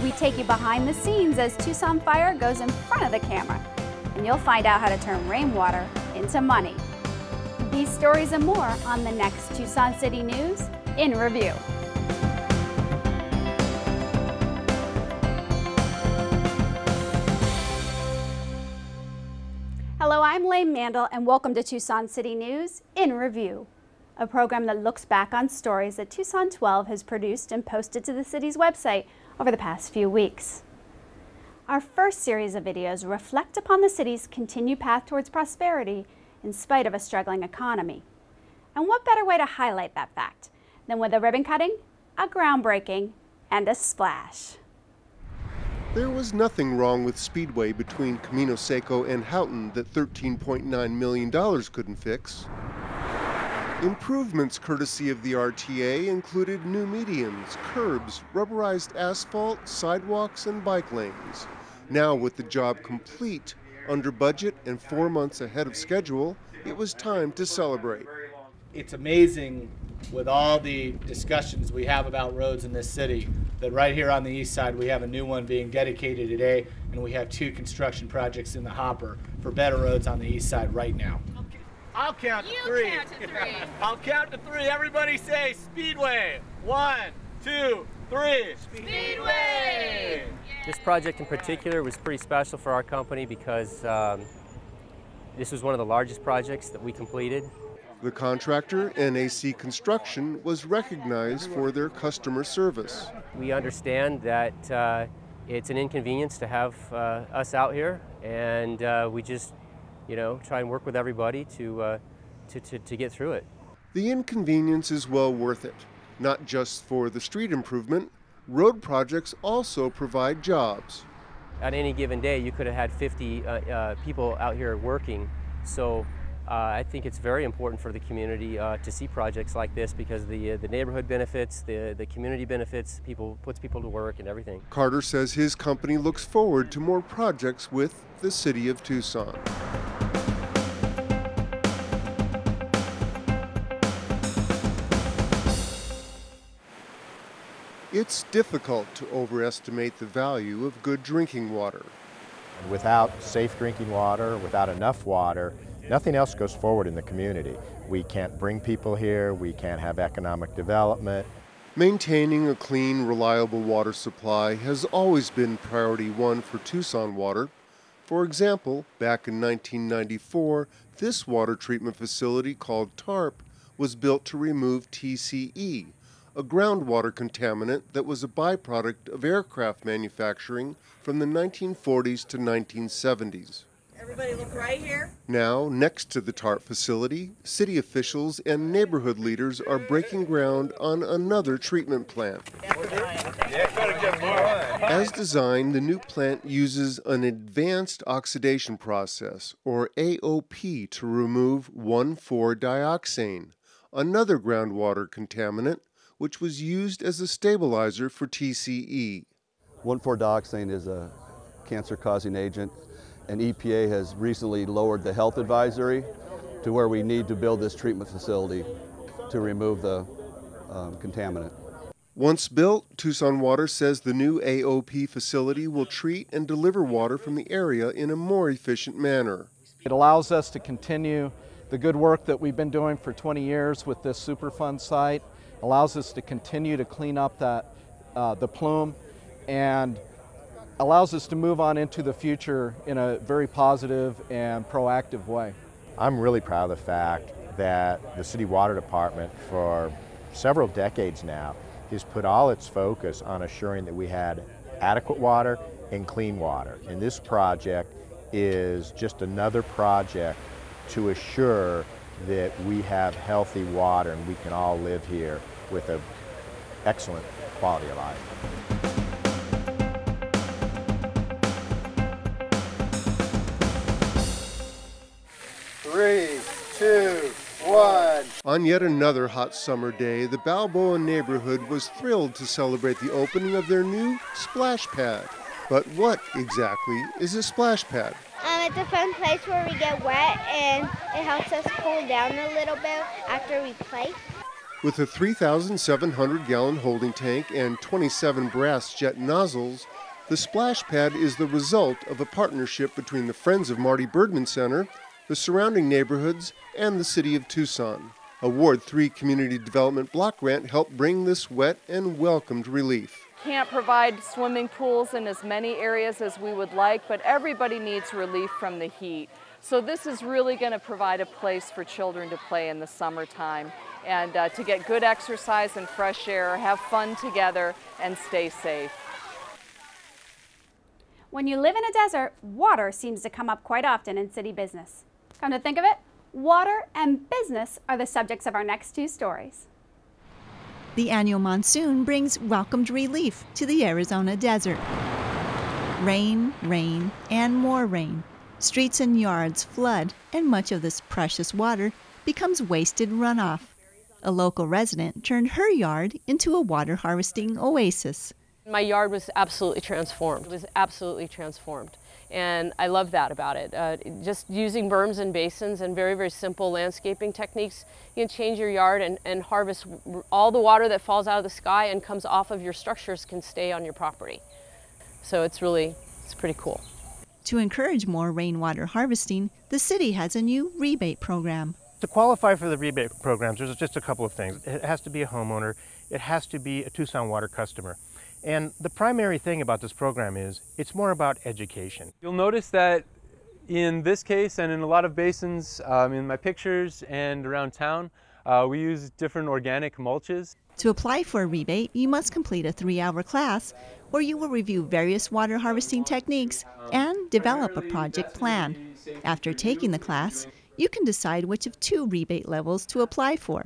We take you behind the scenes as Tucson Fire goes in front of the camera, and you'll find out how to turn rainwater into money. These stories and more on the next Tucson City News in Review. Hello, I'm Lane Mandel, and welcome to Tucson City News in Review, a program that looks back on stories that Tucson 12 has produced and posted to the city's website over the past few weeks. Our first series of videos reflect upon the city's continued path towards prosperity in spite of a struggling economy. And what better way to highlight that fact than with a ribbon cutting, a groundbreaking, and a splash. There was nothing wrong with Speedway between Camino Seco and Houghton that $13.9 million couldn't fix. Improvements courtesy of the RTA included new medians, curbs, rubberized asphalt, sidewalks, and bike lanes. Now, with the job complete, under budget, and 4 months ahead of schedule, it was time to celebrate. It's amazing with all the discussions we have about roads in this city that right here on the east side we have a new one being dedicated today, and we have 2 construction projects in the hopper for better roads on the east side right now. I'll count to 3. Count to 3. I'll count to 3. Everybody say Speedway. 1, 2, 3. Speedway! This project in particular was pretty special for our company because this was one of the largest projects that we completed. The contractor, NAC Construction, was recognized for their customer service. We understand that it's an inconvenience to have us out here, and we just, try and work with everybody to get through it. The inconvenience is well worth it, not just for the street improvement. Road projects also provide jobs. At any given day, you could have had 50 people out here working, so I think it's very important for the community to see projects like this because the neighborhood benefits, the community benefits, puts people to work and everything. Carter says his company looks forward to more projects with the City of Tucson. It's difficult to overestimate the value of good drinking water. Without safe drinking water, without enough water, nothing else goes forward in the community. We can't bring people here, we can't have economic development. Maintaining a clean, reliable water supply has always been priority 1 for Tucson Water. For example, back in 1994, this water treatment facility called TARP was built to remove TCE, a groundwater contaminant that was a byproduct of aircraft manufacturing from the 1940s to 1970s. Everybody look right here. Now, next to the TARP facility, city officials and neighborhood leaders are breaking ground on another treatment plant. As designed, the new plant uses an advanced oxidation process, or AOP, to remove 1,4-dioxane, another groundwater contaminant, which was used as a stabilizer for TCE. 1,4-dioxane is a cancer-causing agent, and EPA has recently lowered the health advisory to where we need to build this treatment facility to remove the contaminant. Once built, Tucson Water says the new AOP facility will treat and deliver water from the area in a more efficient manner. It allows us to continue the good work that we've been doing for 20 years with this Superfund site, allows us to continue to clean up the plume, and allows us to move on into the future in a very positive and proactive way. I'm really proud of the fact that the City Water Department for several decades now has put all its focus on assuring that we had adequate water and clean water. And this project is just another project to assure that we have healthy water and we can all live here with an excellent quality of life. 3, 2, 1. On yet another hot summer day, the Balboa neighborhood was thrilled to celebrate the opening of their new splash pad. But what exactly is a splash pad? It's a fun place where we get wet and it helps us cool down a little bit after we play. With a 3,700-gallon holding tank and 27 brass jet nozzles, the splash pad is the result of a partnership between the Friends of Marty Birdman Center, the surrounding neighborhoods, and the City of Tucson. A Ward 3 Community Development Block Grant helped bring this wet and welcomed relief. Can't provide swimming pools in as many areas as we would like, but everybody needs relief from the heat. So this is really going to provide a place for children to play in the summertime and to get good exercise and fresh air, have fun together, and stay safe. When you live in a desert, water seems to come up quite often in city business. Come to think of it, water and business are the subjects of our next two stories. The annual monsoon brings welcomed relief to the Arizona desert. Rain, rain, and more rain. Streets and yards flood, and much of this precious water becomes wasted runoff. A local resident turned her yard into a water harvesting oasis. My yard was absolutely transformed. It was absolutely transformed. And I love that about it. Just using berms and basins and very, very simple landscaping techniques, you can change your yard and harvest all the water that falls out of the sky and comes off of your structures can stay on your property. So it's pretty cool. To encourage more rainwater harvesting, the city has a new rebate program. To qualify for the rebate programs, there's just a couple of things. It has to be a homeowner. It has to be a Tucson Water customer. And the primary thing about this program is it's more about education. You'll notice that in this case and in a lot of basins, in my pictures and around town, we use different organic mulches. To apply for a rebate, you must complete a 3-hour class where you will review various water harvesting techniques and develop a project plan. After taking the class, you can decide which of 2 rebate levels to apply for.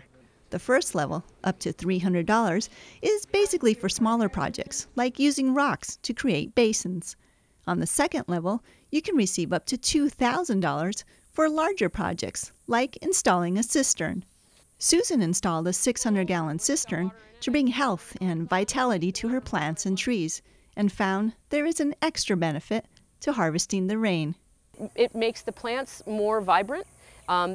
The first level, up to $300, is basically for smaller projects, like using rocks to create basins. On the second level, you can receive up to $2,000 for larger projects, like installing a cistern. Susan installed a 600-gallon cistern to bring health and vitality to her plants and trees, and found there is an extra benefit to harvesting the rain. It makes the plants more vibrant.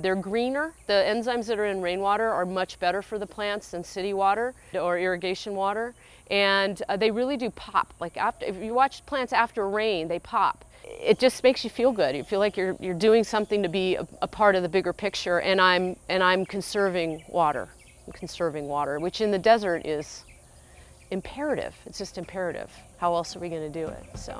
They're greener. The enzymes that are in rainwater are much better for the plants than city water or irrigation water, and they really do pop. Like if you watch plants after rain, they pop. It just makes you feel good. You feel like you're doing something to be a part of the bigger picture. And I'm conserving water. I'm conserving water, which in the desert is imperative. It's just imperative. How else are we going to do it? So.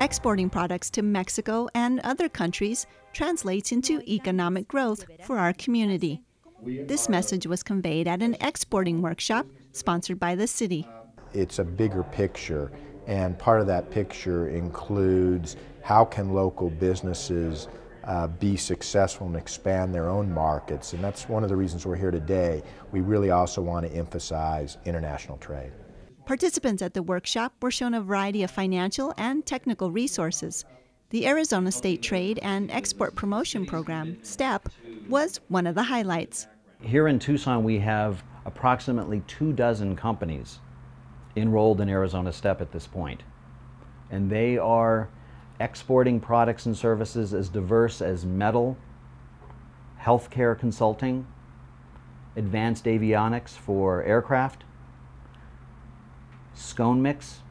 Exporting products to Mexico and other countries translates into economic growth for our community. This message was conveyed at an exporting workshop sponsored by the city. It's a bigger picture, and part of that picture includes how can local businesses be successful and expand their own markets, and that's one of the reasons we're here today. We really also want to emphasize international trade. Participants at the workshop were shown a variety of financial and technical resources. The Arizona State Trade and Export Promotion Program, STEP, was one of the highlights. Here in Tucson, we have approximately 24 companies enrolled in Arizona STEP at this point. And they are exporting products and services as diverse as metal, healthcare consulting, advanced avionics for aircraft, scone mix,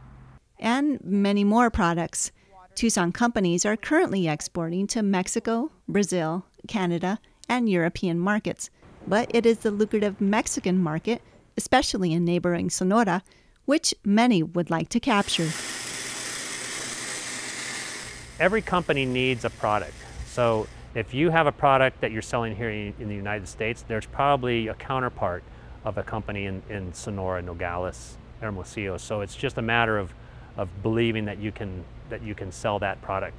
and many more products. Tucson companies are currently exporting to Mexico, Brazil, Canada, and European markets. But it is the lucrative Mexican market, especially in neighboring Sonora, which many would like to capture. Every company needs a product. So if you have a product that you're selling here in the United States, there's probably a counterpart of a company in Sonora, Nogales, Hermosillo. So it's just a matter of believing that you can sell that product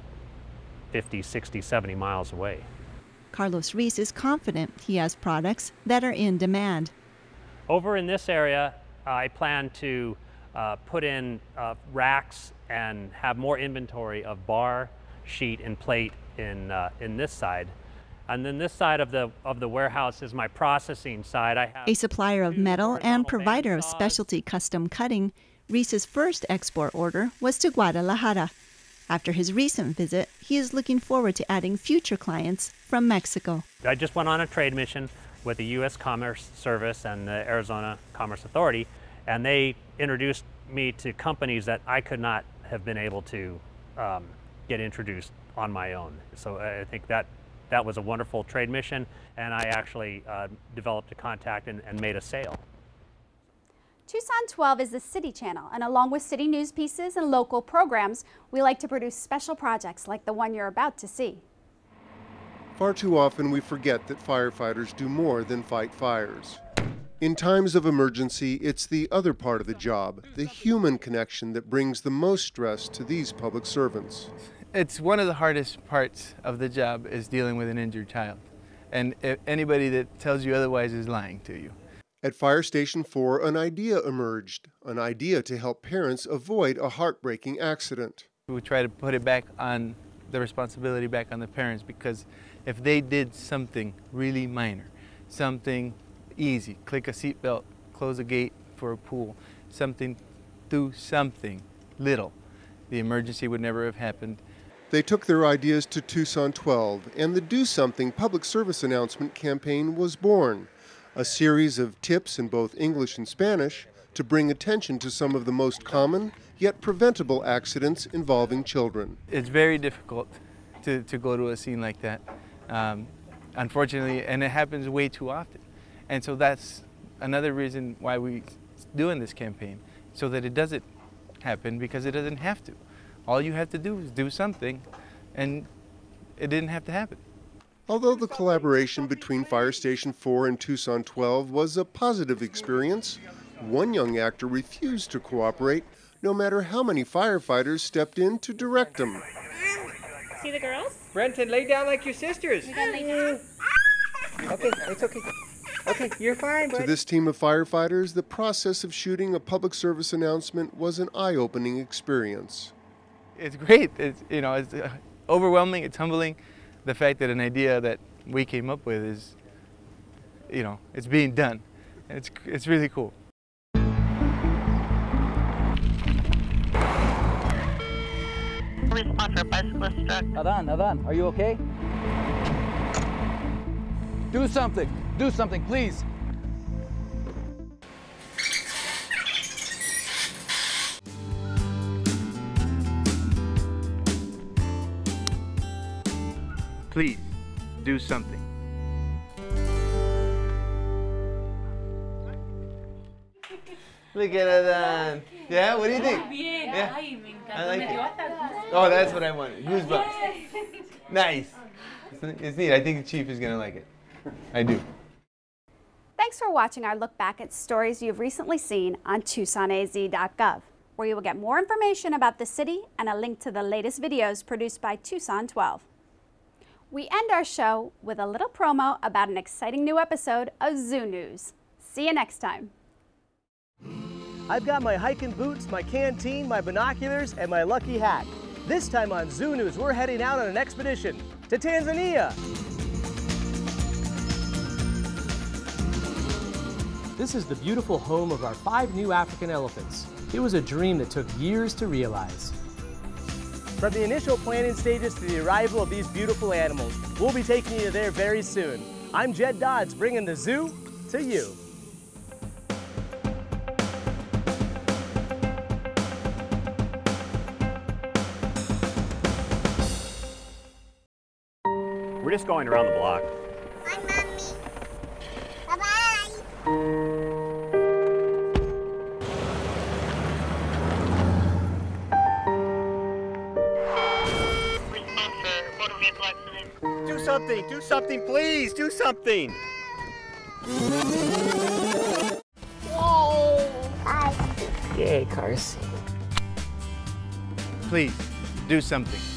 50, 60, 70 miles away. Carlos Reese is confident he has products that are in demand. Over in this area, I plan to put in racks and have more inventory of bar, sheet, and plate in this side. And then this side of the warehouse is my processing side. I have a supplier of metal and provider of specialty custom cutting, Reese's first export order was to Guadalajara. After his recent visit, he is looking forward to adding future clients from Mexico. I just went on a trade mission with the U.S. Commerce Service and the Arizona Commerce Authority, and they introduced me to companies that I could not have been able to get introduced on my own. So I think that was a wonderful trade mission, and I actually developed a contact and made a sale. Tucson 12 is the city channel, and along with city news pieces and local programs, we like to produce special projects like the one you're about to see. Far too often we forget that firefighters do more than fight fires. In times of emergency, it's the other part of the job, the human connection, that brings the most stress to these public servants. It's one of the hardest parts of the job is dealing with an injured child. And anybody that tells you otherwise is lying to you. At Fire Station 4, an idea emerged, an idea to help parents avoid a heartbreaking accident. We try to put it back on the responsibility back on the parents, because if they did something really minor, something easy, click a seatbelt, close a gate for a pool, do something little, the emergency would never have happened. They took their ideas to Tucson 12, and the Do Something public service announcement campaign was born. A series of tips in both English and Spanish to bring attention to some of the most common yet preventable accidents involving children. It's very difficult to go to a scene like that, unfortunately, and it happens way too often. And so that's another reason why we're doing this campaign, so that it doesn't happen, because it doesn't have to. All you have to do is do something, and it didn't have to happen. Although the collaboration between Fire Station 4 and Tucson 12 was a positive experience, one young actor refused to cooperate, no matter how many firefighters stepped in to direct him. See the girls? Brenton, lay down like your sisters. You gotta lay down. Okay, it's okay. Okay, you're fine, bud. To this team of firefighters, the process of shooting a public service announcement was an eye-opening experience. It's great. It's overwhelming. It's humbling. The fact that an idea that we came up with is, it's being done. It's really cool. Response for a bicyclist struck. Adan, are you okay? Do something, please. Please, do something. Look at Adan. Yeah, what do you think? Yeah. I like it. Oh, that's what I wanted. Goosebumps. Nice. It's neat. I think the chief is going to like it. I do. Thanks for watching our look back at stories you've recently seen on TucsonAZ.gov, where you will get more information about the city and a link to the latest videos produced by Tucson 12. We end our show with a little promo about an exciting new episode of Zoo News. See you next time. I've got my hiking boots, my canteen, my binoculars, and my lucky hat. This time on Zoo News, we're heading out on an expedition to Tanzania. This is the beautiful home of our 5 new African elephants. It was a dream that took years to realize. From the initial planning stages to the arrival of these beautiful animals, we'll be taking you there very soon. I'm Jed Dodds, bringing the zoo to you. We're just going around the block. Bye, Mommy. Bye-bye. Do something, please, do something. Yay, Yay, Carson. Please, do something.